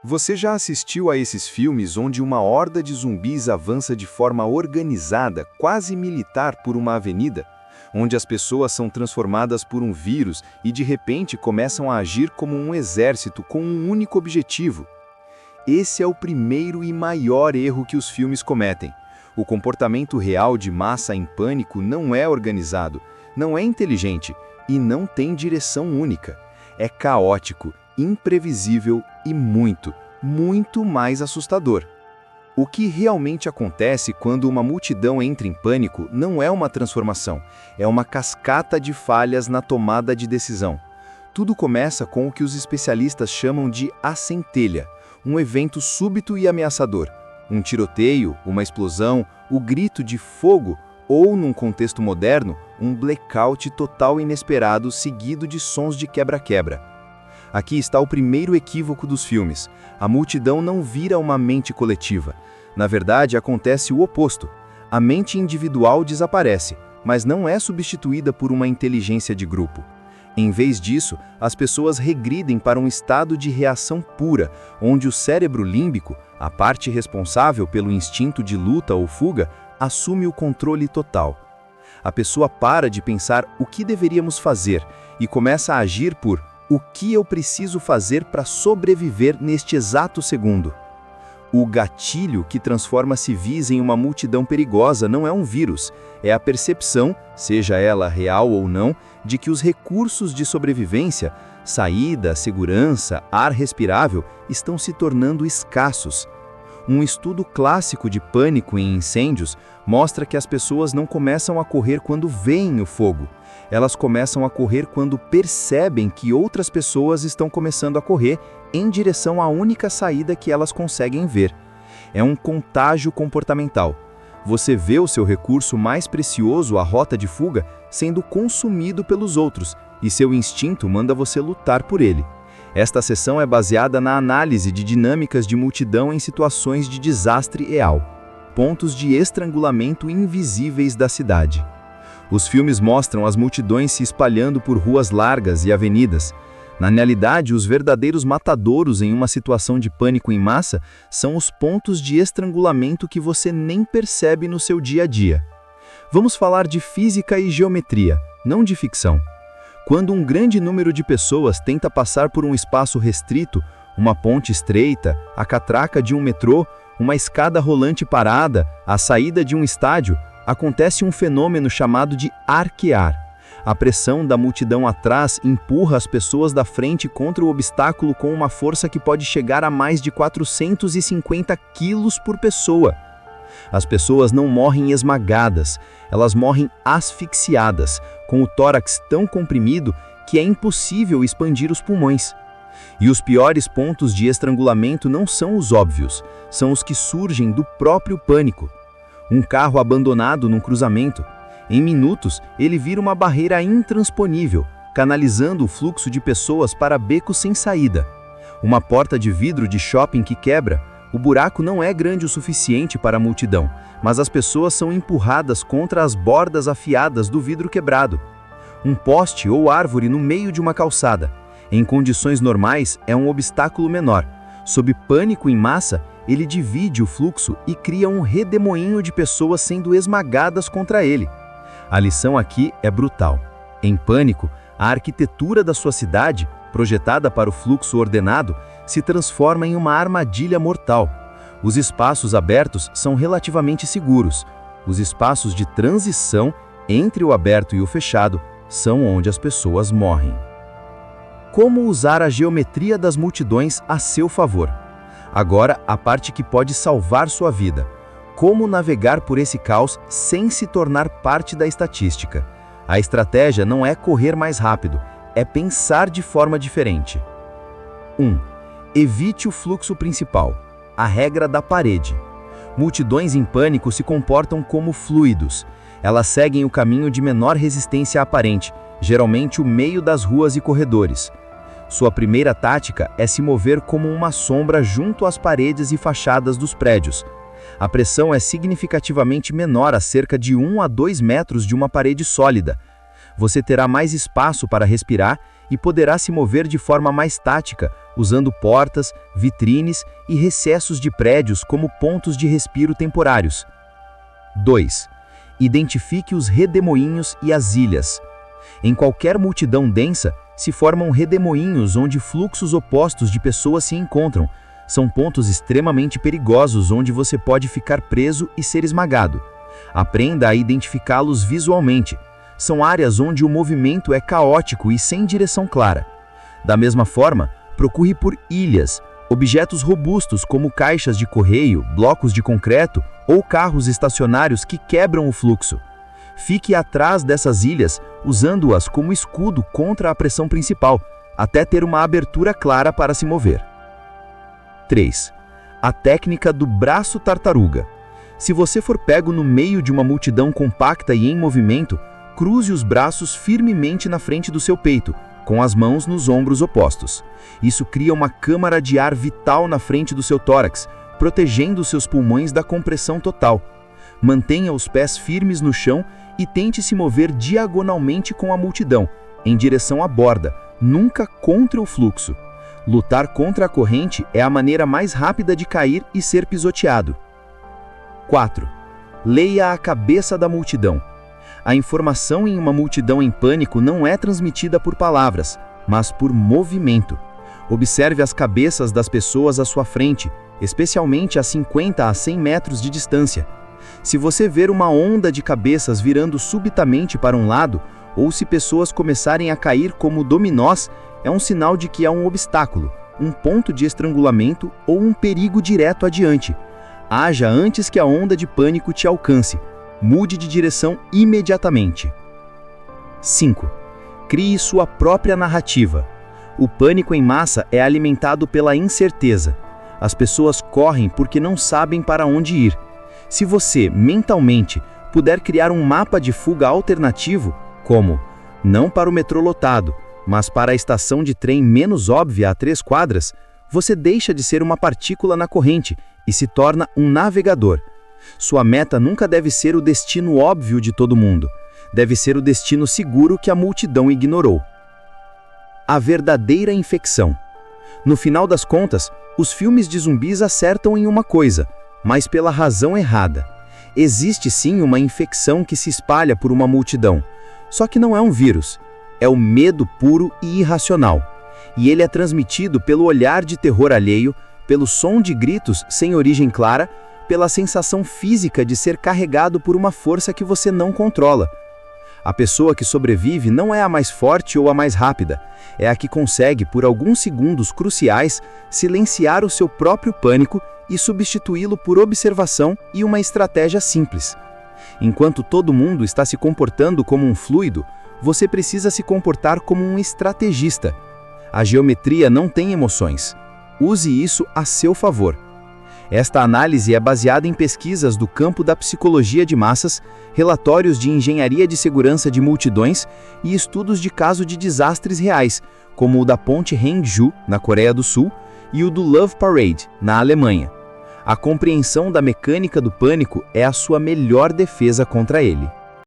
Você já assistiu a esses filmes onde uma horda de zumbis avança de forma organizada, quase militar, por uma avenida? Onde as pessoas são transformadas por um vírus e de repente começam a agir como um exército com um único objetivo? Esse é o primeiro e maior erro que os filmes cometem. O comportamento real de massa em pânico não é organizado, não é inteligente e não tem direção única. É caótico, imprevisível e muito mais assustador. O que realmente acontece quando uma multidão entra em pânico não é uma transformação, é uma cascata de falhas na tomada de decisão. Tudo começa com o que os especialistas chamam de a centelha, um evento súbito e ameaçador. Um tiroteio, uma explosão, o grito de fogo ou, num contexto moderno, um blackout total inesperado seguido de sons de quebra-quebra. Aqui está o primeiro equívoco dos filmes. A multidão não vira uma mente coletiva. Na verdade, acontece o oposto. A mente individual desaparece, mas não é substituída por uma inteligência de grupo. Em vez disso, as pessoas regridem para um estado de reação pura, onde o cérebro límbico, a parte responsável pelo instinto de luta ou fuga, assume o controle total. A pessoa para de pensar o que deveríamos fazer e começa a agir por o que eu preciso fazer para sobreviver neste exato segundo. O gatilho que transforma civis em uma multidão perigosa não é um vírus, é a percepção, seja ela real ou não, de que os recursos de sobrevivência, saída, segurança, ar respirável, estão se tornando escassos. Um estudo clássico de pânico em incêndios mostra que as pessoas não começam a correr quando veem o fogo. Elas começam a correr quando percebem que outras pessoas estão começando a correr em direção à única saída que elas conseguem ver. É um contágio comportamental. Você vê o seu recurso mais precioso, a rota de fuga, sendo consumido pelos outros, e seu instinto manda você lutar por ele. Esta sessão é baseada na análise de dinâmicas de multidão em situações de desastre real, pontos de estrangulamento invisíveis da cidade. Os filmes mostram as multidões se espalhando por ruas largas e avenidas. Na realidade, os verdadeiros matadouros em uma situação de pânico em massa são os pontos de estrangulamento que você nem percebe no seu dia a dia. Vamos falar de física e geometria, não de ficção. Quando um grande número de pessoas tenta passar por um espaço restrito, uma ponte estreita, a catraca de um metrô, uma escada rolante parada, a saída de um estádio, acontece um fenômeno chamado de arquear. A pressão da multidão atrás empurra as pessoas da frente contra o obstáculo com uma força que pode chegar a mais de 450 quilos por pessoa. As pessoas não morrem esmagadas, elas morrem asfixiadas, com o tórax tão comprimido que é impossível expandir os pulmões. E os piores pontos de estrangulamento não são os óbvios, são os que surgem do próprio pânico. Um carro abandonado num cruzamento. Em minutos, ele vira uma barreira intransponível, canalizando o fluxo de pessoas para becos sem saída. Uma porta de vidro de shopping que quebra. O buraco não é grande o suficiente para a multidão, mas as pessoas são empurradas contra as bordas afiadas do vidro quebrado. Um poste ou árvore no meio de uma calçada. Em condições normais, é um obstáculo menor. Sob pânico em massa, ele divide o fluxo e cria um redemoinho de pessoas sendo esmagadas contra ele. A lição aqui é brutal. Em pânico, a arquitetura da sua cidade, projetada para o fluxo ordenado, se transforma em uma armadilha mortal. Os espaços abertos são relativamente seguros. Os espaços de transição entre o aberto e o fechado são onde as pessoas morrem. Como usar a geometria das multidões a seu favor? Agora, a parte que pode salvar sua vida. Como navegar por esse caos sem se tornar parte da estatística? A estratégia não é correr mais rápido, é pensar de forma diferente. 1. Evite o fluxo principal. A regra da parede. Multidões em pânico se comportam como fluidos. Elas seguem o caminho de menor resistência aparente, geralmente o meio das ruas e corredores. Sua primeira tática é se mover como uma sombra junto às paredes e fachadas dos prédios. A pressão é significativamente menor a cerca de 1 a 2 metros de uma parede sólida. Você terá mais espaço para respirar e poderá se mover de forma mais tática, usando portas, vitrines e recessos de prédios como pontos de respiro temporários. 2. Identifique os redemoinhos e as ilhas. Em qualquer multidão densa, se formam redemoinhos onde fluxos opostos de pessoas se encontram. São pontos extremamente perigosos onde você pode ficar preso e ser esmagado. Aprenda a identificá-los visualmente. São áreas onde o movimento é caótico e sem direção clara. Da mesma forma, procure por ilhas, objetos robustos como caixas de correio, blocos de concreto ou carros estacionários que quebram o fluxo. Fique atrás dessas ilhas, usando-as como escudo contra a pressão principal, até ter uma abertura clara para se mover. 3. A técnica do braço tartaruga. Se você for pego no meio de uma multidão compacta e em movimento, cruze os braços firmemente na frente do seu peito, com as mãos nos ombros opostos. Isso cria uma câmara de ar vital na frente do seu tórax, protegendo seus pulmões da compressão total. Mantenha os pés firmes no chão e tente se mover diagonalmente com a multidão, em direção à borda, nunca contra o fluxo. Lutar contra a corrente é a maneira mais rápida de cair e ser pisoteado. 4. Leia a cabeça da multidão. A informação em uma multidão em pânico não é transmitida por palavras, mas por movimento. Observe as cabeças das pessoas à sua frente, especialmente a 50 a 100 metros de distância. Se você ver uma onda de cabeças virando subitamente para um lado, ou se pessoas começarem a cair como dominós, é um sinal de que há um obstáculo, um ponto de estrangulamento ou um perigo direto adiante. Haja antes que a onda de pânico te alcance. Mude de direção imediatamente. 5. Crie sua própria narrativa. O pânico em massa é alimentado pela incerteza. As pessoas correm porque não sabem para onde ir. Se você, mentalmente, puder criar um mapa de fuga alternativo, como não para o metrô lotado, mas para a estação de trem menos óbvia a 3 quadras, você deixa de ser uma partícula na corrente e se torna um navegador. Sua meta nunca deve ser o destino óbvio de todo mundo. Deve ser o destino seguro que a multidão ignorou. A verdadeira infecção. No final das contas, os filmes de zumbis acertam em uma coisa, mas pela razão errada. Existe sim uma infecção que se espalha por uma multidão. Só que não é um vírus. É o medo puro e irracional. E ele é transmitido pelo olhar de terror alheio, pelo som de gritos sem origem clara, pela sensação física de ser carregado por uma força que você não controla. A pessoa que sobrevive não é a mais forte ou a mais rápida, é a que consegue, por alguns segundos cruciais, silenciar o seu próprio pânico e substituí-lo por observação e uma estratégia simples. Enquanto todo mundo está se comportando como um fluido, você precisa se comportar como um estrategista. A geometria não tem emoções. Use isso a seu favor. Esta análise é baseada em pesquisas do campo da psicologia de massas, relatórios de engenharia de segurança de multidões e estudos de caso de desastres reais, como o da ponte Hangzhou, na Coreia do Sul, e o do Love Parade, na Alemanha. A compreensão da mecânica do pânico é a sua melhor defesa contra ele.